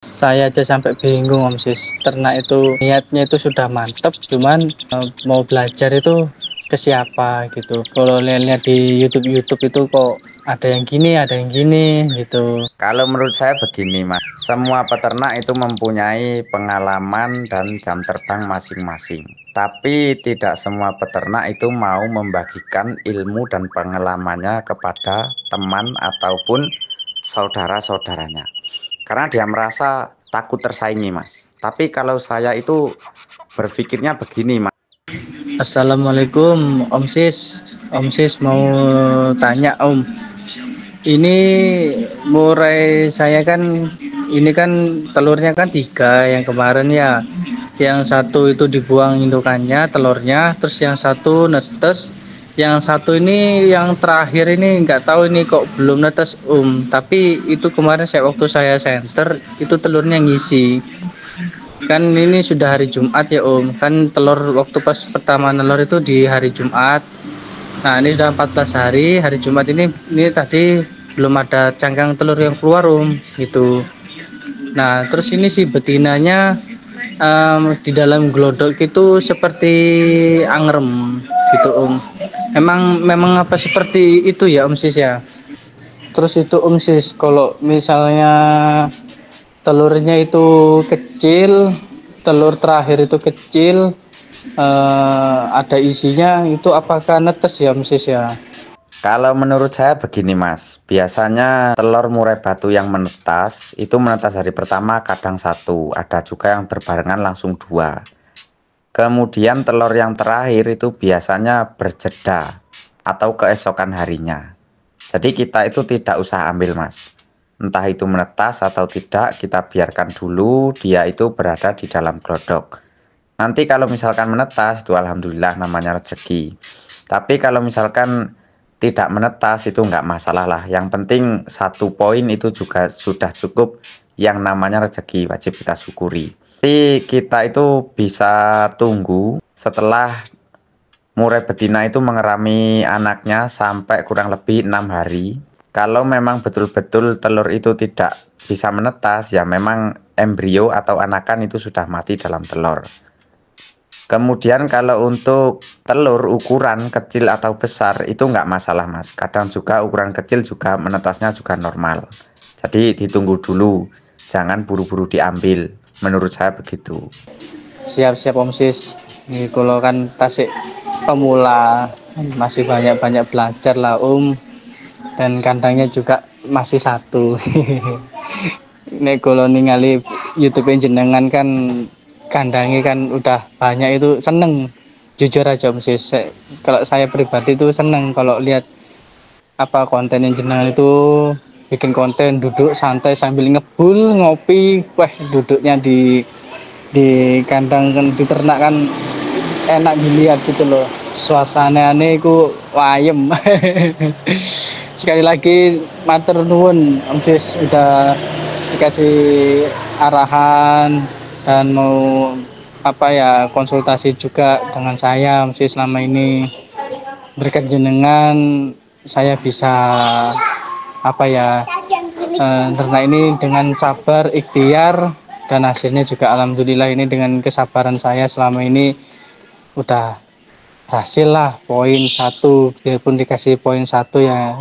Saya aja sampai bingung Om Sis. Ternak itu niatnya itu sudah mantep, cuman mau belajar itu ke siapa gitu. Kalau lihat di YouTube itu kok ada yang gini, ada yang gini gitu. Kalau menurut saya begini Mas, semua peternak itu mempunyai pengalaman dan jam terbang masing-masing. Tapi tidak semua peternak itu mau membagikan ilmu dan pengalamannya kepada teman ataupun saudara-saudaranya. Karena dia merasa takut tersaingi Mas. Tapi kalau saya itu berpikirnya begini Mas. Assalamualaikum Om Sis. Om Sis mau tanya Om. Ini murai saya kan, ini kan telurnya kan 3 yang kemarin ya. Yang satu itu dibuang indukannya, telurnya, terus yang satu netes. Yang satu ini yang terakhir ini nggak tahu ini kok belum netes Tapi itu kemarin waktu saya senter itu telurnya ngisi. Kan ini sudah hari Jumat ya Kan telur waktu pas pertama telur itu di hari Jumat. Nah ini sudah 14 hari Jumat ini tadi belum ada cangkang telur yang keluar gitu. Nah terus ini si betinanya di dalam glodok itu seperti angrem gitu memang apa seperti itu ya Sis ya. Terus itu Sis, kalau misalnya telurnya itu kecil, telur terakhir itu kecil, ada isinya itu apakah netes ya Sis ya? Kalau menurut saya begini Mas, biasanya telur murai batu yang menetas itu menetas hari pertama kadang 1, ada juga yang berbarengan langsung 2. Kemudian telur yang terakhir itu biasanya berjeda atau keesokan harinya. Jadi kita itu tidak usah ambil Mas. Entah itu menetas atau tidak, kita biarkan dulu dia itu berada di dalam glodok. Nanti kalau misalkan menetas itu alhamdulillah namanya rezeki. Tapi kalau misalkan tidak menetas itu nggak masalah lah. Yang penting 1 poin itu juga sudah cukup, yang namanya rezeki wajib kita syukuri. Jadi kita itu bisa tunggu setelah murai betina itu mengerami anaknya sampai kurang lebih 6 hari. Kalau memang betul-betul telur itu tidak bisa menetas, ya memang embrio atau anakan itu sudah mati dalam telur. Kemudian kalau untuk telur ukuran kecil atau besar itu nggak masalah Mas. Kadang juga ukuran kecil juga menetasnya juga normal. Jadi ditunggu dulu, jangan buru-buru diambil. Menurut saya begitu. Siap-siap Sis. Ini kalau kan tasik pemula masih banyak belajar lah dan kandangnya juga masih 1. Nek kalau ningali YouTube jenengan kan kandangnya kan udah banyak, itu seneng jujur aja Sis. Kalau saya pribadi itu seneng kalau lihat apa konten jenengan itu, bikin konten duduk santai sambil ngebul ngopi, duduknya di kandang kan, di ternak kan enak dilihat gitu loh, suasananya itu wayem. Sekali lagi matur nuwun Sis udah dikasih arahan dan mau konsultasi juga dengan saya Sis. Selama ini berkat jenengan saya bisa ternak ini dengan sabar ikhtiar, dan hasilnya juga alhamdulillah ini dengan kesabaran saya selama ini udah hasil lah, poin 1, biarpun dikasih poin 1 ya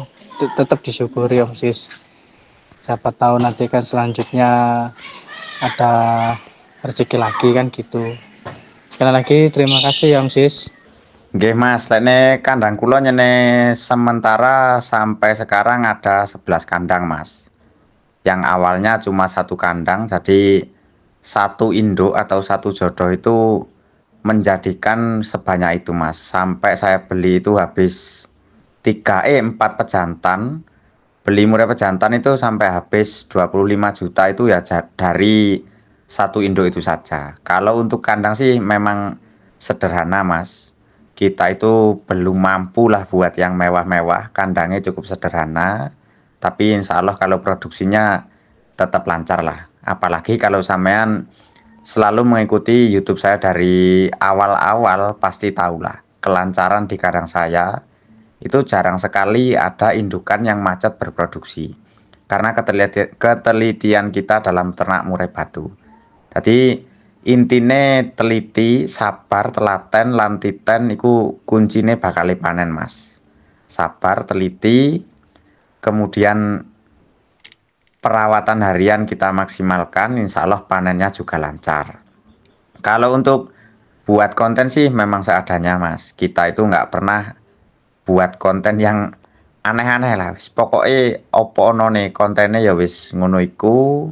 tetap disyukuri Sis. Siapa tahu nanti kan selanjutnya ada rezeki lagi kan gitu. Sekali lagi terima kasih Sis. Nggih Mas, lene kandang kula nyene sementara sampai sekarang ada 11 kandang Mas. Yang awalnya cuma 1 kandang, jadi 1 induk atau 1 jodoh itu menjadikan sebanyak itu Mas. Sampai saya beli itu habis 4 pejantan. Beli murai pejantan itu sampai habis 25 juta itu ya dari 1 induk itu saja. Kalau untuk kandang sih memang sederhana Mas. Kita itu belum mampu lah buat yang mewah-mewah, kandangnya cukup sederhana. Tapi insya Allah kalau produksinya tetap lancar lah. Apalagi kalau sampean selalu mengikuti YouTube saya dari awal-awal, pasti tahulah kelancaran di kandang saya itu jarang sekali ada indukan yang macet berproduksi. karena ketelitian kita dalam ternak murai batu. Jadi intine teliti, sabar, telaten, lan titen iku kuncine bakal panen Mas. Sabar, teliti, kemudian perawatan harian kita maksimalkan, insya Allah panennya juga lancar. Kalau untuk buat konten sih memang seadanya Mas. Kita itu nggak pernah buat konten yang aneh-aneh lah. Pokoknya opo onone kontennya ya wis ngono iku,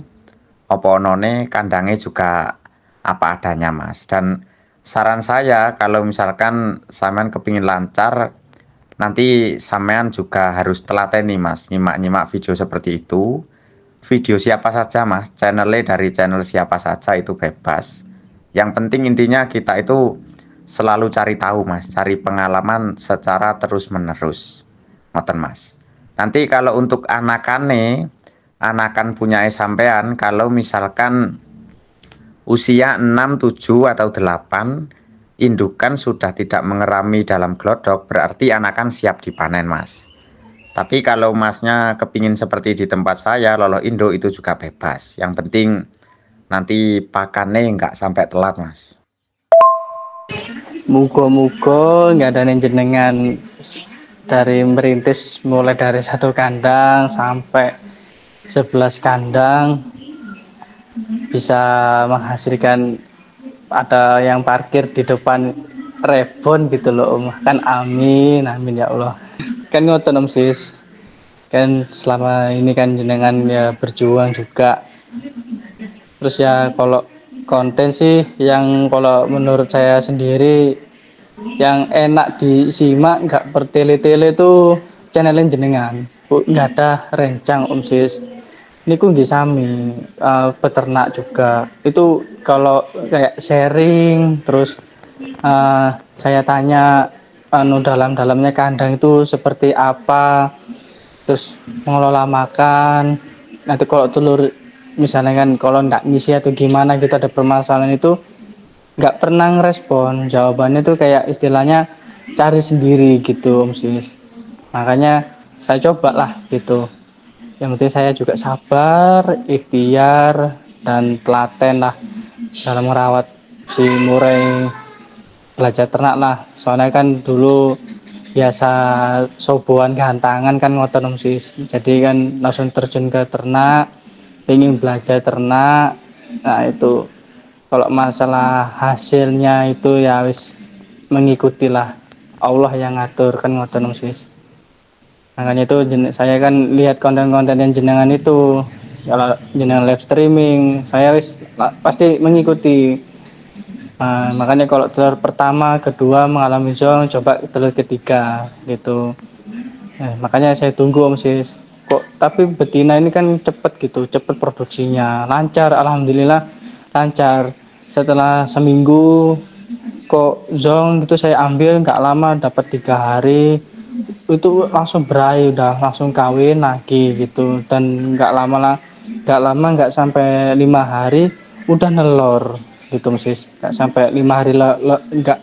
opo onone kandangnya juga apa adanya Mas. Dan saran saya kalau misalkan sampean kepingin lancar, nanti sampean juga harus telateni Mas, nyimak-nyimak video seperti itu. Video siapa saja Mas, channelnya dari channel siapa saja itu bebas. Yang penting intinya kita itu selalu cari tahu Mas, cari pengalaman secara terus menerus. Ngoten Mas. Nanti kalau untuk anakan punya sampean, kalau misalkan usia 6, 7 atau 8, indukan sudah tidak mengerami dalam glodok, berarti anakan siap dipanen Mas. Tapi kalau Masnya kepingin seperti di tempat saya, loloh induk itu juga bebas. Yang penting nanti pakannya nggak sampai telat Mas. Muga-muga nggak ada jenengan dari merintis mulai dari 1 kandang sampai 11 kandang bisa menghasilkan ada yang parkir di depan rebon gitu loh Om. Kan amin ya Allah. Kan ngoten Om Sis. Kan selama ini kan jenengan ya berjuang juga. Terus ya kalau konten sih yang kalau menurut saya sendiri yang enak disimak nggak bertele-tele tuh channelin jenengan nggak ada rencang Om Sis. Ini ku nggih sami peternak juga itu kalau kayak sharing terus saya tanya dalam-dalamnya kandang itu seperti apa, terus mengelola makan. Nanti kalau telur misalnya kan kalau nggak ngisi atau gimana gitu ada permasalahan itu nggak pernah ngerespon, jawabannya tuh kayak istilahnya cari sendiri gitu Om Sis. Makanya saya coba lah gitu, yang penting saya juga sabar, ikhtiar dan telaten lah dalam merawat si murai, belajar ternak lah. Soalnya kan dulu biasa soboan gantangan kan ngoten Om Sis, jadi kan langsung terjun ke ternak, ingin belajar ternak. Nah itu kalau masalah hasilnya itu ya wis mengikutilah Allah yang ngatur kan ngoten Om Sis. Makanya itu saya kan lihat konten-konten yang jenengan itu, kalau jenengan live streaming saya wis pasti mengikuti. Makanya kalau telur pertama, kedua mengalami zong, coba telur ketiga gitu. Makanya saya tunggu Om Sis. Kok tapi betina ini kan cepet gitu, cepet produksinya, lancar, alhamdulillah lancar. Setelah seminggu kok zong gitu saya ambil nggak lama dapat 3 hari itu langsung berai, udah langsung kawin lagi gitu. Dan nggak lama nggak sampai 5 hari udah nelor gitu Sis. Nggak sampai 5 hari nggak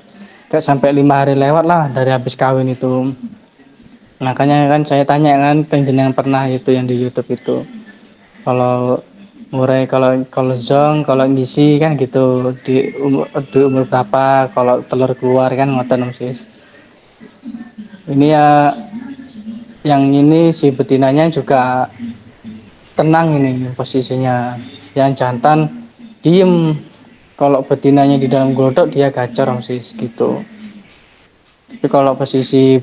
sampai 5 hari lewat lah dari habis kawin itu. Makanya kan saya tanya kan penjenengan pernah itu yang di YouTube itu, kalau murai kalau zong kalau ngisi kan gitu di umur berapa kalau telur keluar kan ngoten Om Sis. Ini ya yang ini si betinanya juga tenang ini posisinya, yang jantan diem, kalau betinanya di dalam glodok dia gacor Om Sis gitu. Tapi kalau posisi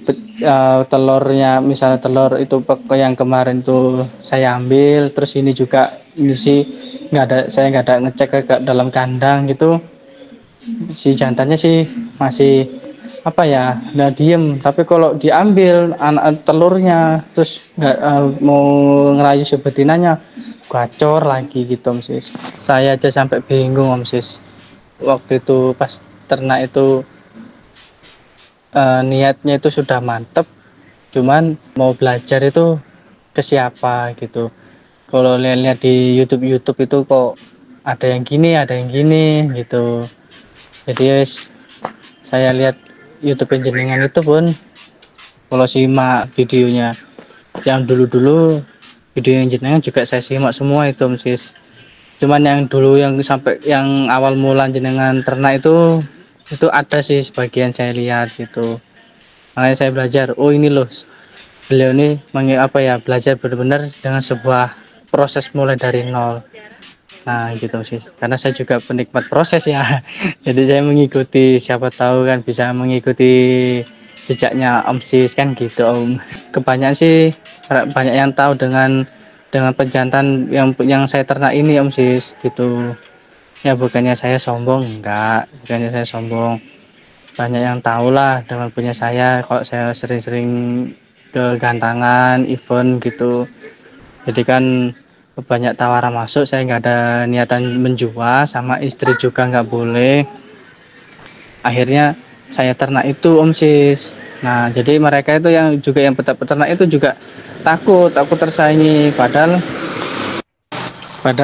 telurnya, misalnya telur itu yang kemarin tuh saya ambil, terus ini juga ngisi, saya nggak ada ngecek ke dalam kandang gitu, si jantannya sih masih apa ya, nggak diem. Tapi kalau diambil anak telurnya terus nggak mau ngerayu si betinanya, gacor lagi gitu Om Sis. Saya aja sampai bingung Om Sis waktu itu pas ternak itu. Niatnya itu sudah mantep, cuman mau belajar itu ke siapa gitu. Kalau lihat di YouTube itu kok ada yang gini gitu. Jadi guys, saya lihat YouTube jenengan itu pun kalau simak videonya yang dulu video yang jenengan juga saya simak semua itu Om Sis. Cuman yang dulu yang sampai yang awal mula jenengan ternak itu ada sih sebagian saya lihat gitu. Makanya saya belajar, oh ini loh beliau ini belajar benar-benar dengan sebuah proses mulai dari nol. Nah gitu sih, karena saya juga penikmat proses ya. Jadi saya mengikuti, siapa tahu kan bisa mengikuti jejaknya Om Sis kan gitu Om. Kebanyakan sih banyak yang tahu dengan pejantan yang saya ternak ini Om Sis gitu. Ya bukannya saya sombong, enggak, bukannya saya sombong. Banyak yang tahu lah dengan punya saya, kalau saya sering-sering ke gantangan, event gitu. Jadi kan banyak tawaran masuk, saya nggak ada niatan menjual, sama istri juga nggak boleh. Akhirnya saya ternak itu Om Sis. Nah jadi mereka itu yang peternak itu juga takut tersaingi, padahal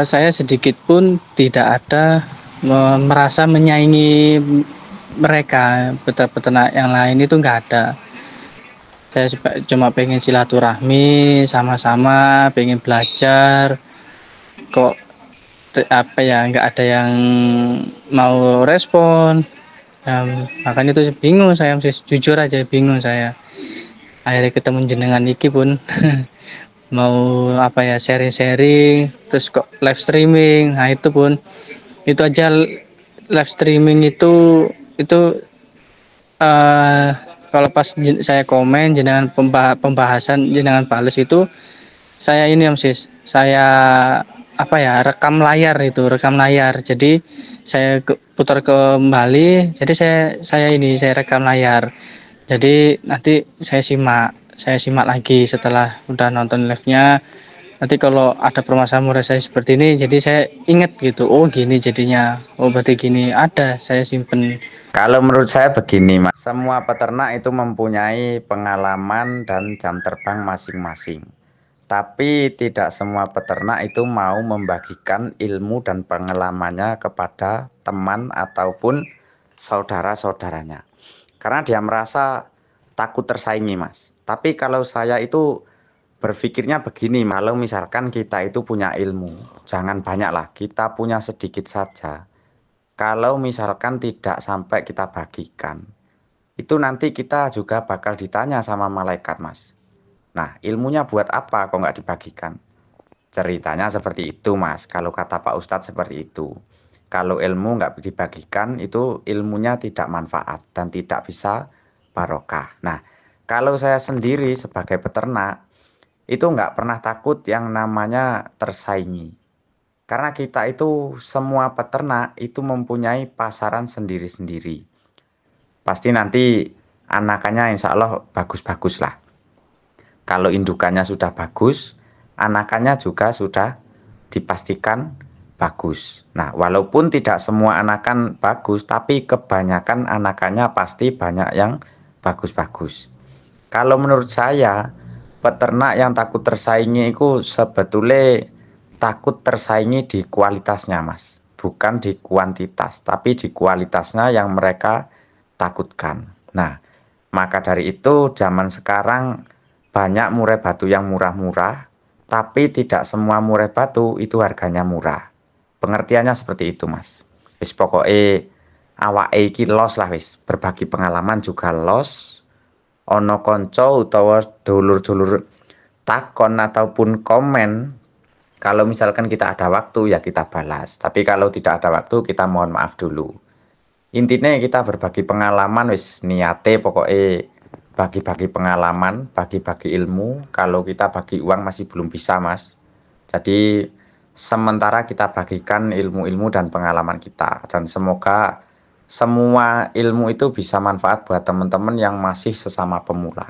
saya sedikit pun tidak ada merasa menyaingi mereka. Peternak yang lain itu nggak ada. Saya cuma pengen silaturahmi sama-sama, pengen belajar. Kok nggak ada yang mau respon. Nah, makanya itu bingung saya, jujur aja bingung saya. Akhirnya ketemu jenengan iki pun mau sharing-sharing, terus kok live streaming. Nah itu aja live streaming itu uh, kalau pas saya komen jenengan pembahasan jenengan bales itu, saya ini Om Sis, saya rekam layar. Jadi saya putar kembali, jadi saya rekam layar. Jadi nanti saya simak lagi setelah udah nonton live-nya. Nanti kalau ada permasalahan murid saya seperti ini, jadi saya ingat gitu, oh gini jadinya, oh berarti gini, ada saya simpen. Kalau menurut saya begini Mas, semua peternak itu mempunyai pengalaman dan jam terbang masing-masing. Tapi tidak semua peternak itu mau membagikan ilmu dan pengalamannya kepada teman ataupun saudara-saudaranya. Karena dia merasa takut tersaingi Mas. Tapi kalau saya itu berpikirnya begini, kalau misalkan kita itu punya ilmu, jangan banyak lah, kita punya sedikit saja. Kalau misalkan tidak sampai kita bagikan, itu nanti kita juga bakal ditanya sama malaikat Mas. Nah ilmunya buat apa kok nggak dibagikan? Ceritanya seperti itu Mas, kalau kata Pak Ustadz seperti itu. Kalau ilmu nggak dibagikan, itu ilmunya tidak manfaat dan tidak bisa barokah. Nah kalau saya sendiri sebagai peternak, itu nggak pernah takut yang namanya tersaingi. Karena kita itu semua peternak itu mempunyai pasaran sendiri-sendiri. Pasti nanti anakannya insya Allah bagus-bagus lah. Kalau indukannya sudah bagus, anakannya juga sudah dipastikan bagus. Nah, walaupun tidak semua anakan bagus, tapi kebanyakan anakannya pasti banyak yang bagus-bagus. Kalau menurut saya, peternak yang takut tersaingi itu sebetulnya takut tersaingi di kualitasnya Mas, bukan di kuantitas, tapi di kualitasnya yang mereka takutkan. Nah, maka dari itu zaman sekarang banyak murai batu yang murah-murah, tapi tidak semua murai batu itu harganya murah. Pengertiannya seperti itu Mas. Wis pokoknya awake iki los lah wis, berbagi pengalaman juga los. Ono konco utawa dulur-dulur takon ataupun komen, kalau misalkan kita ada waktu ya kita balas, tapi kalau tidak ada waktu kita mohon maaf dulu. Intinya kita berbagi pengalaman wis, niate pokoknya bagi-bagi pengalaman, bagi-bagi ilmu. Kalau kita bagi uang masih belum bisa Mas. Jadi sementara kita bagikan ilmu-ilmu dan pengalaman kita, dan semoga semua ilmu itu bisa manfaat buat teman-teman yang masih sesama pemula.